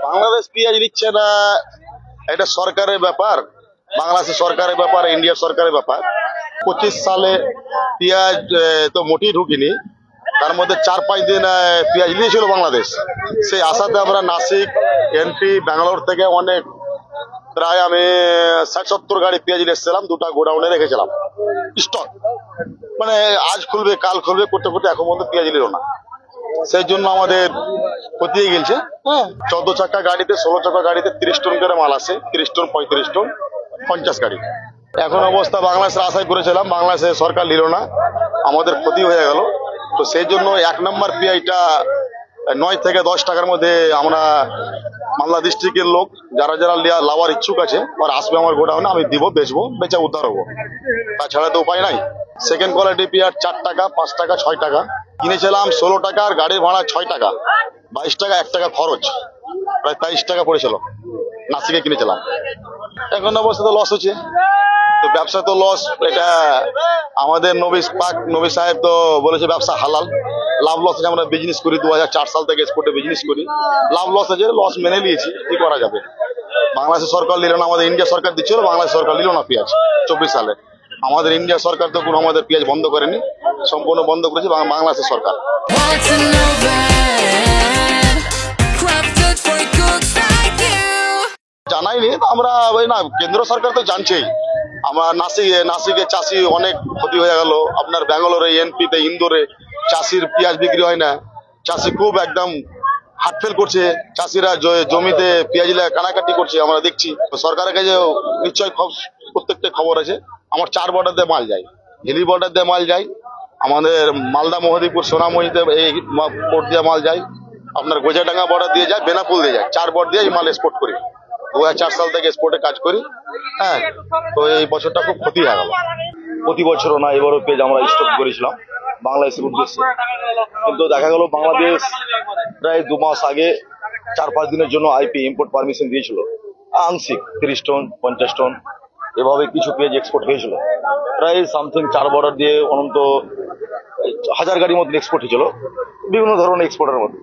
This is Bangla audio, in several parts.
বাংলাদেশ পেঁয়াজ নিচ্ছে না, এটা সরকারের ব্যাপার, বাংলাদেশের সরকারের ব্যাপার, ইন্ডিয়ার সরকারের ব্যাপার। 25 সালে পেঁয়াজ তো মোটেই ঢুকিনি, তার মধ্যে 4-5 দিন পেঁয়াজ নিয়েছিল বাংলাদেশ। সেই আশাতে আমরা নাসিক, এমপি, ব্যাঙ্গালোর থেকে অনেক প্রায় আমি 60-70 গাড়ি পেঁয়াজ নিয়ে এসেছিলাম, 2টা গোডাউনে রেখেছিলাম স্টক। মানে আজ খুলবে কাল খুলবে করতে করতে এখন পর্যন্ত পেঁয়াজ নিল না। সেই জন্য আমাদের ক্ষতি হয়ে গেছে। 14 চাকা গাড়িতে, 16 চাকা গাড়িতে 30 টন করে মাল আসে, 30 টন, 35 টন, 50 গাড়ি। এখন অবস্থা বাংলাদেশের আশায় করেছিলাম, বাংলাদেশের সরকার নিল না, আমাদের ক্ষতি হয়ে গেল। তো সেই জন্য 1 নম্বর পেঁয়াজটা 9 থেকে 10 টাকার মধ্যে আমরা মালদা ডিস্ট্রিক্টের লোক যারা যারা লাভার ইচ্ছুক আছে ওরা আসবে আমার গোডাউনে, আমি দিব, বেচবো, বেচে উদ্ধার হবো, তাছাড়া তো উপায় নাই। সেকেন্ড কোয়ালিটি পেঁয়াজ 4 টাকা, 5 টাকা, 6 টাকা কিনেছিলাম, 16 টাকা, আর গাড়ির ভাড়া 6 টাকা, 22 টাকা, 1 টাকা খরচ, প্রায় 23 টাকা পড়েছিল। নাসিকে কিনেছিলাম। এখন অবস্থা তো লস হচ্ছে, তো ব্যবসা তো লস। এটা আমাদের নবী সাহেব তো বলেছে ব্যবসা হালাল, লাভ লস আছে। আমরা বিজনেস করি 2004 সাল থেকে এক্সপোর্টে বিজনেস করি, লাভ লস আছে, লস মেনে নিয়েছি, কি করা যাবে। বাংলাদেশের সরকার নিল না, আমাদের ইন্ডিয়া সরকার দিচ্ছিল, বাংলাদেশ সরকার নিল না পেঁয়াজ 24 সালে। আমাদের ইন্ডিয়া সরকার তো কোনো আমাদের পেঁয়াজ বন্ধ করেনি, সম্পূর্ণ বন্ধ করেছে বাংলাদেশের সরকার। জানাইনি আমরা, ওই না, কেন্দ্র সরকার তো জানছেই। আমরা নাসিকে চাষি অনেক ক্ষতি হয়ে গেল। আপনার ব্যাঙ্গালোরে, এমপিতে, ইন্দোরে চাষির পেঁয়াজ বিক্রি হয় না, চাষি খুব একদম হার্টফেল করছে, চাষিরা জমিতে পেঁয়াজ কানাকাটি করছে, আমরা দেখছি। সরকারের কাছে নিশ্চয়ই প্রত্যেকটা খবর আছে। আমার 4 বর্ডার দিয়ে মাল যায়, হিলি বর্ডার দিয়ে মাল যায়, আমাদের মালদা, মহদীপুর, সোনামণিতে এই পোর্ট দিয়ে মাল যায়, আপনার গোজাডাঙ্গা বর্ডার দিয়ে যায়, বেনাপুল দিয়ে যায়। 4 বর্ডার দিয়ে এই মাল এক্সপোর্ট করি, 2004 সাল থেকে এক্সপোর্টে কাজ করি। তো এই বছরটা খুব ক্ষতি হয়ে গেল। প্রতি বছরও না, এবারও পেঁয়াজ আমরা স্টক করেছিলাম বাংলাদেশের উদ্দেশ্যে, কিন্তু দেখা গেল বাংলাদেশ প্রায় 2 মাস আগে 4-5 দিনের জন্য আইপি ইম্পোর্ট পারমিশন দিয়েছিল, আংশিক 30 টন, 50 টন এভাবে কিছু পেঁয়াজ এক্সপোর্ট হয়েছিল। প্রায় সামথিং 4 বর্ডার দিয়ে অনন্ত 1000 গাড়ির মধ্যে এক্সপোর্ট হয়েছিল, বিভিন্ন ধরনের এক্সপোর্টের মধ্যে।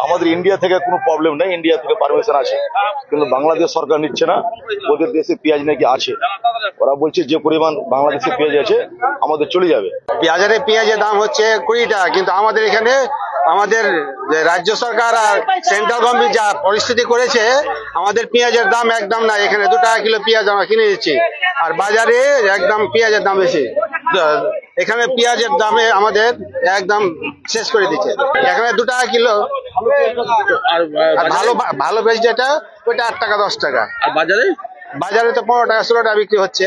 আমাদের ইন্ডিয়া থেকে কোনো প্রবলেম নেই, ইন্ডিয়া থেকে পারমিশন আছে, কিন্তু বাংলাদেশ সরকার নিচ্ছে না। ওদের দেশে পেঁয়াজ নাকি আছে, ওরা বলছে যে পরিমাণ বাংলাদেশে পেঁয়াজ আছে আমাদের চলে যাবে। পেঁয়াজের দাম হচ্ছে 20 টাকা, কিন্তু আমাদের এখানে আমাদের রাজ্য সরকার আর সেন্ট্রাল গভর্নমেন্ট যা পরিস্থিতি করেছে, আমাদের পেঁয়াজের দাম একদম না। এখানে 2 টাকা কিলো পেঁয়াজ আমরা কিনে দিচ্ছি, আর বাজারে একদম পেঁয়াজের দাম বেশি। এখানে পেঁয়াজের দামে আমাদের একদম শেষ করে দিচ্ছে। এখানে 2 টাকা কিলো, আর ভালো বেশ যেটা ওইটা 8 টাকা, 10 টাকা। আর বাজারে তো 15 টাকা, 16 টাকা বিক্রি হচ্ছে।